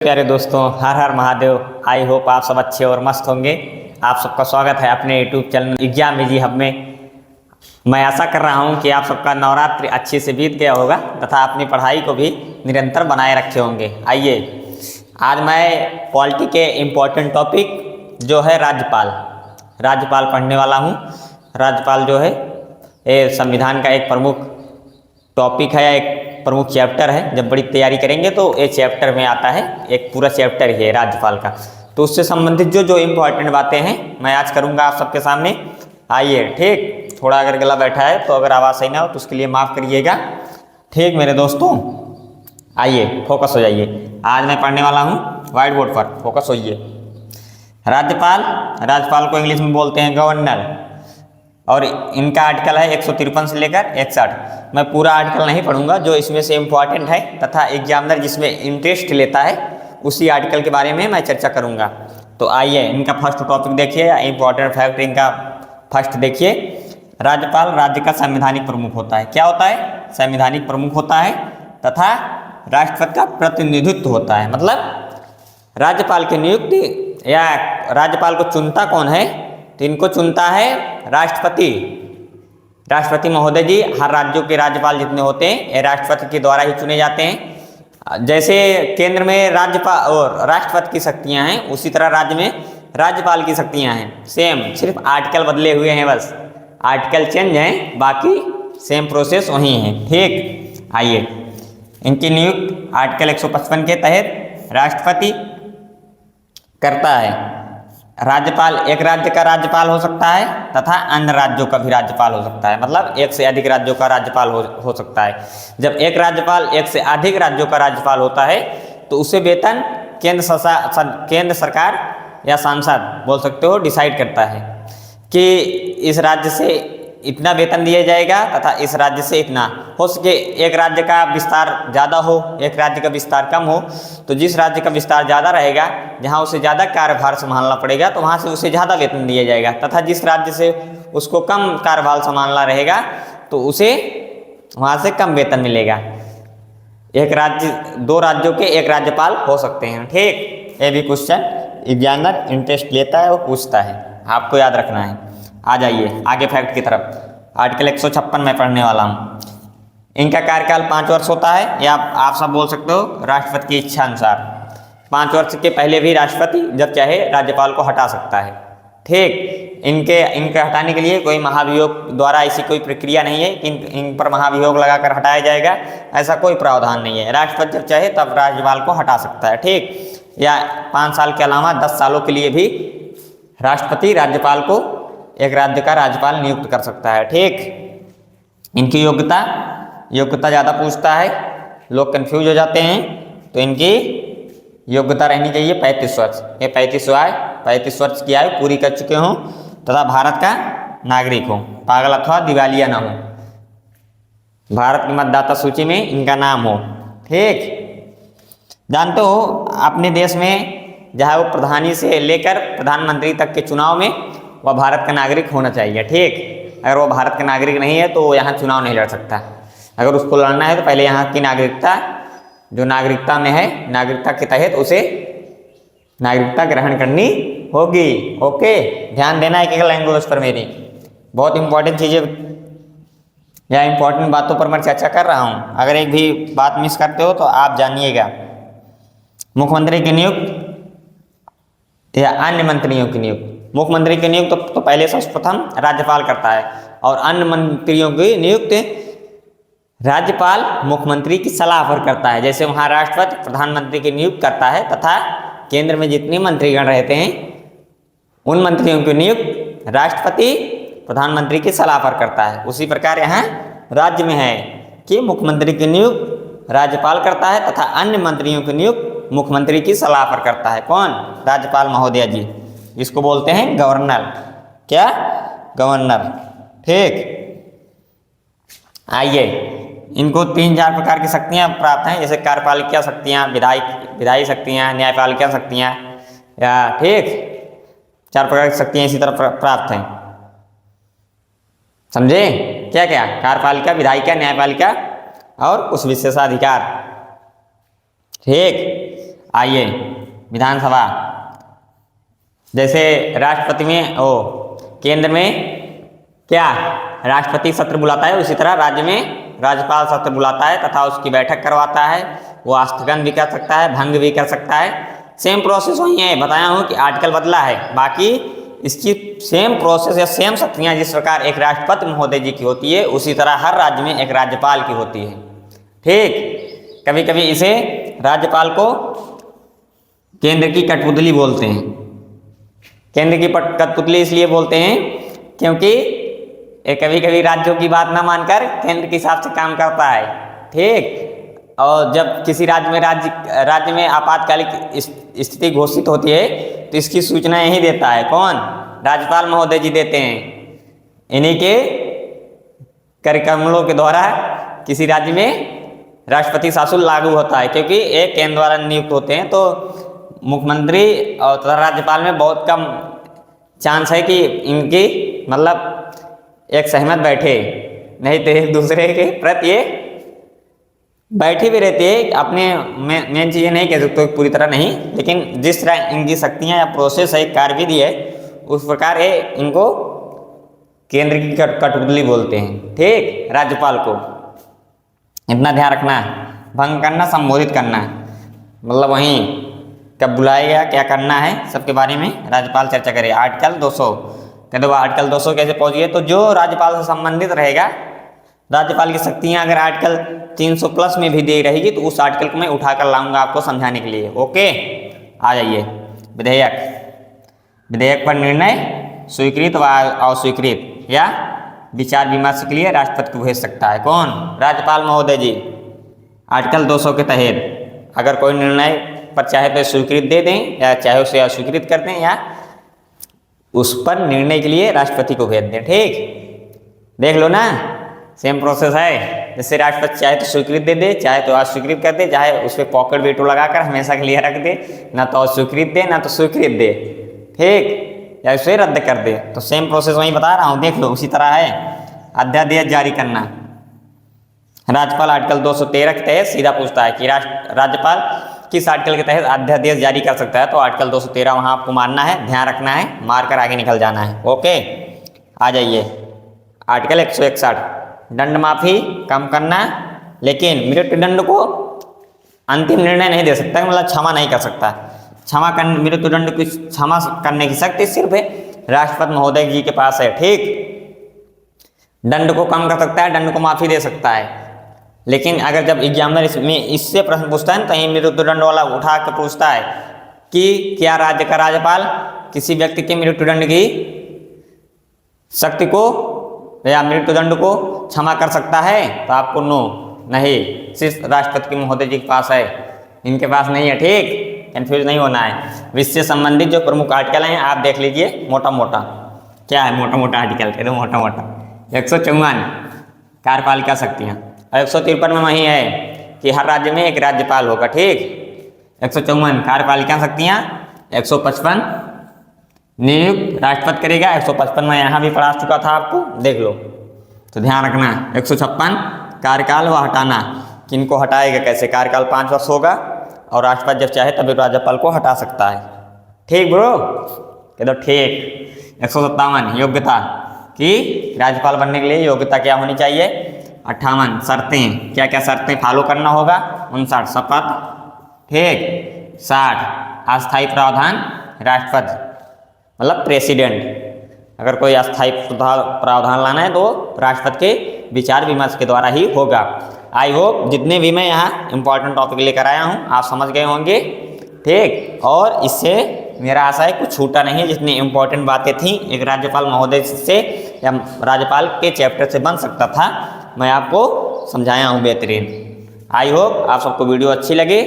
प्यारे दोस्तों, हर हर Mahadev. I hope आप सब अच्छे और मस्त होंगे। आप सबका स्वागत है अपने YouTube channel exam easy hub में। मैं आशा कर रहा हूं कि आप सबका नवरात्रि अच्छे से बीत गया होगा तथा अपनी पढ़ाई को भी निरंतर बनाए रखे होंगे। आइए, आज मैं पॉलिटी के इम्पोर्टेंट टॉपिक जो है राज्यपाल पढ़ने वाला हूँ। राज्यपाल जो है ये संविधान का एक प्रमुख टॉपिक है, एक प्रमुख चैप्टर है। जब बड़ी तैयारी करेंगे तो ये चैप्टर में आता है, एक पूरा चैप्टर ही है राज्यपाल का। तो उससे संबंधित जो इम्पोर्टेंट बातें हैं मैं आज करूंगा आप सबके सामने। आइए, ठीक, थोड़ा अगर गला बैठा है तो अगर आवाज़ सही ना हो तो उसके लिए माफ़ करिएगा। ठीक मेरे दोस्तों, आइए फोकस हो जाइए। आज मैं पढ़ने वाला हूँ व्हाइट बोर्ड पर, फोकस होइए। राज्यपाल को इंग्लिश में बोलते हैं गवर्नर, और इनका आर्टिकल है 153 से लेकर 61। मैं पूरा आर्टिकल नहीं पढ़ूंगा, जो इसमें से इम्पॉर्टेंट है तथा एग्जामिनर जिसमें इंटरेस्ट लेता है उसी आर्टिकल के बारे में मैं चर्चा करूंगा। तो आइए, इनका फर्स्ट टॉपिक देखिए, इम्पॉर्टेंट फैक्ट इनका फर्स्ट देखिए। राज्यपाल राज्य का संवैधानिक प्रमुख होता है। क्या होता है? संवैधानिक प्रमुख होता है तथा राष्ट्रपति का प्रतिनिधित्व होता है। मतलब राज्यपाल की नियुक्ति या राज्यपाल को चुनता कौन है? तो इनको चुनता है राष्ट्रपति महोदय जी। हर राज्यों के राज्यपाल जितने होते हैं ये राष्ट्रपति के द्वारा ही चुने जाते हैं। जैसे केंद्र में राज्यपाल और राष्ट्रपति की शक्तियां हैं, उसी तरह राज्य में राज्यपाल की शक्तियां हैं। सेम, सिर्फ आर्टिकल बदले हुए हैं, बस आर्टिकल चेंज हैं, बाकी सेम प्रोसेस वही है। ठीक, आइए, इनकी नियुक्ति आर्टिकल 155 के तहत राष्ट्रपति करता है। राज्यपाल एक राज्य का राज्यपाल हो सकता है तथा अन्य राज्यों का भी राज्यपाल हो सकता है। मतलब एक से अधिक राज्यों का राज्यपाल हो सकता है। जब एक राज्यपाल एक से अधिक राज्यों का राज्यपाल होता है तो उसे वेतन केंद्र सरकार या सांसद बोल सकते हो डिसाइड करता है कि इस राज्य से इतना वेतन दिया जाएगा तथा इस राज्य से इतना। हो सके एक राज्य का विस्तार ज़्यादा हो, एक राज्य का विस्तार कम हो, तो जिस राज्य का विस्तार ज़्यादा रहेगा, जहाँ उसे ज़्यादा कार्यभार संभालना पड़ेगा, तो वहाँ से उसे ज़्यादा वेतन दिया जाएगा। तथा जिस राज्य से उसको कम कार्यभार संभालना रहेगा तो उसे वहाँ से कम वेतन मिलेगा। दो राज्यों के एक राज्यपाल हो सकते हैं। ठीक, ये भी क्वेश्चन एग्जामिनर इंटरेस्ट लेता है और पूछता है, आपको याद रखना है। आ जाइए आगे फैक्ट की तरफ। आर्टिकल 156 में पढ़ने वाला हूँ। इनका कार्यकाल 5 वर्ष होता है, या आप सब बोल सकते हो राष्ट्रपति की इच्छा अनुसार। 5 वर्ष के पहले भी राष्ट्रपति जब चाहे राज्यपाल को हटा सकता है। ठीक, इनके हटाने के लिए कोई महाभियोग द्वारा ऐसी कोई प्रक्रिया नहीं है कि इन पर महाभियोग लगाकर हटाया जाएगा, ऐसा कोई प्रावधान नहीं है। राष्ट्रपति जब चाहे तब राज्यपाल को हटा सकता है। ठीक, या 5 साल के अलावा 10 सालों के लिए भी राष्ट्रपति राज्यपाल को एक राज्य का राज्यपाल नियुक्त कर सकता है। ठीक, इनकी योग्यता ज़्यादा पूछता है, लोग कंफ्यूज हो जाते हैं। तो इनकी योग्यता रहनी चाहिए 35 वर्ष। ये 35 वर्ष की आयु पूरी कर चुके हों तथा भारत का नागरिक हो, पागल अथवा दिवालिया ना हो, भारत की मतदाता सूची में इनका नाम हो। ठीक, जानते हो अपने देश में चाहे वो प्रधानी से लेकर प्रधानमंत्री तक के चुनाव में वह भारत का नागरिक होना चाहिए। ठीक, अगर वो भारत का नागरिक नहीं है तो वो यहाँ चुनाव नहीं लड़ सकता। अगर उसको लड़ना है तो पहले यहाँ की नागरिकता, जो नागरिकता में है, नागरिकता के तहत उसे नागरिकता ग्रहण करनी होगी। ओके, ध्यान देना एक लैंग्वेज पर। मेरी बहुत इंपॉर्टेंट चीज़ें या इंपॉर्टेंट बातों पर मैं चर्चा कर रहा हूँ। अगर एक भी बात मिस करते हो तो आप जानिएगा। मुख्यमंत्री की नियुक्ति या अन्य मंत्रियों की नियुक्ति। मुख्यमंत्री की नियुक्ति तो पहले सर्वप्रथम राज्यपाल करता है, और अन्य मंत्रियों की नियुक्ति राज्यपाल मुख्यमंत्री की सलाह पर करता है। जैसे वहाँ राष्ट्रपति प्रधानमंत्री की नियुक्ति करता है तथा केंद्र में जितने मंत्रीगण रहते हैं उन मंत्रियों की नियुक्ति राष्ट्रपति प्रधानमंत्री की सलाह पर करता है। उसी प्रकार यहाँ राज्य में है कि मुख्यमंत्री की नियुक्ति राज्यपाल करता है तथा अन्य मंत्रियों की नियुक्ति मुख्यमंत्री की सलाह पर करता है। कौन? राज्यपाल महोदय जी। इसको बोलते हैं गवर्नर। क्या? गवर्नर। ठीक, आइए, इनको 3-4 प्रकार की शक्तियां प्राप्त हैं, जैसे कार्यपालिका शक्तियां, विधायी शक्तियां, न्यायपालिका शक्तियां, या ठीक 4 प्रकार की शक्तियां इसी तरह प्राप्त हैं। समझे? क्या क्या? कार्यपालिका, विधायिका, न्यायपालिका और कुछ विशेषाधिकार। ठीक, आइए विधानसभा, जैसे राष्ट्रपति में केंद्र में क्या राष्ट्रपति सत्र बुलाता है, उसी तरह राज्य में राज्यपाल सत्र बुलाता है तथा उसकी बैठक करवाता है। वो स्थगन भी कर सकता है, भंग भी कर सकता है। सेम प्रोसेस वही है, बताया हूँ कि आर्टिकल बदला है, बाकी इसकी सेम प्रोसेस या सेम शक्तियाँ जिस प्रकार एक राष्ट्रपति महोदय जी की होती है, उसी तरह हर राज्य में एक राज्यपाल की होती है। ठीक, कभी कभी इसे राज्यपाल को केंद्र की कठपुतली बोलते हैं। केंद्र की कठपुतली इसलिए बोलते हैं क्योंकि कभी कभी राज्यों की बात ना मानकर केंद्र के हिसाब से काम करता है। ठीक, और जब किसी राज्य में आपातकालिक स्थिति घोषित होती है तो इसकी सूचना यही देता है, कौन? राज्यपाल महोदय जी देते हैं। इन्हीं के कार्यक्रमों के द्वारा किसी राज्य में राष्ट्रपति शासन लागू होता है, क्योंकि एक केंद्र द्वारा नियुक्त होते हैं तो मुख्यमंत्री और तथा राज्यपाल में बहुत कम चांस है कि इनकी मतलब एक सहमत बैठे, नहीं तो एक दूसरे के प्रति ये बैठी भी रहती है। अपने मेन चीज़ें नहीं कह सकते पूरी तरह नहीं, लेकिन जिस तरह इनकी शक्तियाँ या प्रोसेस है, कार्यविधि है, उस प्रकार ये इनको केंद्र की कठपुतली बोलते हैं। ठीक, राज्यपाल को इतना ध्यान रखना, भंग करना, संबोधित करना, मतलब वहीं कब बुलाएगा, क्या करना है, सबके बारे में राज्यपाल चर्चा करे। आर्टिकल 200 कह दो, आर्टिकल 200 कैसे पहुँच गए? तो जो राज्यपाल से संबंधित रहेगा, राज्यपाल की शक्तियाँ अगर आर्टिकल 300 प्लस में भी दी रहेगी तो उस आर्टिकल को मैं उठाकर लाऊंगा आपको समझाने के लिए। ओके, आ जाइए। विधेयक पर निर्णय स्वीकृत व अस्वीकृत या विचार विमर्श के लिए राष्ट्रपति को भेज सकता है, कौन? राज्यपाल महोदय जी। आर्टिकल 200 के तहत अगर कोई निर्णय पर चाहे तो स्वीकृत दे दें या चाहे उसे अस्वीकृत कर दें या उस पर निर्णय के लिए राष्ट्रपति को भेज दें। ठीक, देख लो ना, सेम प्रोसेस है। जैसे राष्ट्रपति चाहे तो स्वीकृत दे दे, चाहे तो अस्वीकृत कर दे, चाहे उस पर पॉकेट वेटो लगाकर हमेशा के लिए रख दे, ना तो अस्वीकृत दे ना तो स्वीकृत दे। ठीक, या उसे रद्द कर दे। तो सेम प्रोसेस वही बता रहा हूँ, देख लो, उसी तरह है। अध्यादेश जारी करना, राज्यपाल आर्टिकल 213 के तहत सीधा पूछता है कि राज्यपाल किस आर्टिकल के तहत अध्यादेश जारी कर सकता है। तो आर्टिकल 213 वहाँ आपको मानना है, ध्यान रखना है, मारकर आगे निकल जाना है। ओके, आ जाइए। आर्टिकल 161 दंड माफी कम करना, लेकिन मृत्युदंड को अंतिम निर्णय नहीं दे सकता, मतलब क्षमा नहीं कर सकता। मृत्युदंड की क्षमा करने की शक्ति सिर्फ राष्ट्रपति महोदय जी के पास है। ठीक, दंड को कम कर सकता है, दंड को माफी दे सकता है, लेकिन अगर जब एग्जामिनर इससे प्रश्न पूछता है तो यही मृत्युदंड वाला उठा के पूछता है कि क्या राज्य का राज्यपाल किसी व्यक्ति के मृत्युदंड की शक्ति को या मृत्युदंड को क्षमा कर सकता है? तो आपको नो, नहीं, सिर्फ राष्ट्रपति महोदय जी के पास है, इनके पास नहीं है। ठीक, कंफ्यूज नहीं होना है। विषय से संबंधित जो प्रमुख आर्टिकल हैं आप देख लीजिए मोटा मोटा। क्या है मोटा मोटा आर्टिकल? कह दो मोटा मोटा। 154 कार्यपालिका शक्तियाँ, 153 में वही है कि हर राज्य में एक राज्यपाल होगा। ठीक, 154 कार्यपालिका शक्तियाँ, 155 नियुक्त राष्ट्रपति करेगा। 155 में यहाँ भी पढ़ा चुका था आपको, देख लो, तो ध्यान रखना। 156 कार्यकाल व हटाना, किनको हटाएगा, कैसे? कार्यकाल 5 वर्ष होगा और राष्ट्रपति जब चाहे तभी राज्यपाल को हटा सकता है। ठीक ब्रो, कह दो ठीक। 157 योग्यता, कि राज्यपाल बनने के लिए योग्यता क्या होनी चाहिए? 58 शर्तें, क्या क्या शर्तें फॉलो करना होगा? 59 शपथ। ठीक, 60 अस्थायी प्रावधान, राष्ट्रपति मतलब प्रेसिडेंट। अगर कोई अस्थायी प्रावधान लाना है तो राष्ट्रपति के विचार विमर्श के द्वारा ही होगा। आई होप जितने भी मैं यहाँ इंपॉर्टेंट टॉपिक लेकर आया हूँ आप समझ गए होंगे। ठीक, और इससे मेरा आशा है कुछ छूटा नहीं है। जितनी इंपॉर्टेंट बातें थी एक राज्यपाल महोदय से या राज्यपाल के चैप्टर से बन सकता था, मैं आपको समझाया हूँ बेहतरीन। आई होप आप सबको वीडियो अच्छी लगे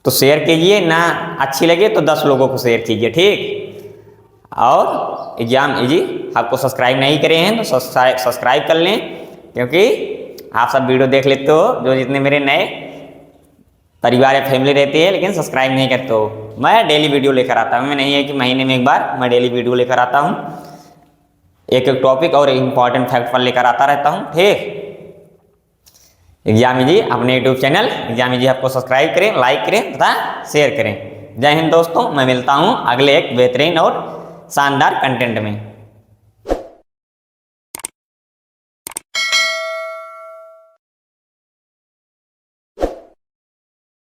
तो शेयर कीजिए, ना अच्छी लगे तो 10 लोगों को शेयर कीजिए। ठीक, और एग्जाम इजी आपको सब्सक्राइब नहीं करे हैं तो सब्सक्राइब कर लें, क्योंकि आप सब वीडियो देख लेते हो जो जितने मेरे नए परिवार या फैमिली रहती है, लेकिन सब्सक्राइब नहीं करते हो। मैं डेली वीडियो लेकर आता हूँ, मैं नहीं है कि महीने में एक बार, मैं डेली वीडियो लेकर आता हूँ, एक एक टॉपिक और इम्पॉर्टेंट फैक्ट पर लेकर आता रहता हूँ। ठीक, एग्जामी जी अपने यूट्यूब चैनल एग्जामी जी आपको सब्सक्राइब करें, लाइक करें तथा शेयर करें। जय हिंद दोस्तों, मैं मिलता हूँ अगले एक बेहतरीन और शानदार कंटेंट में।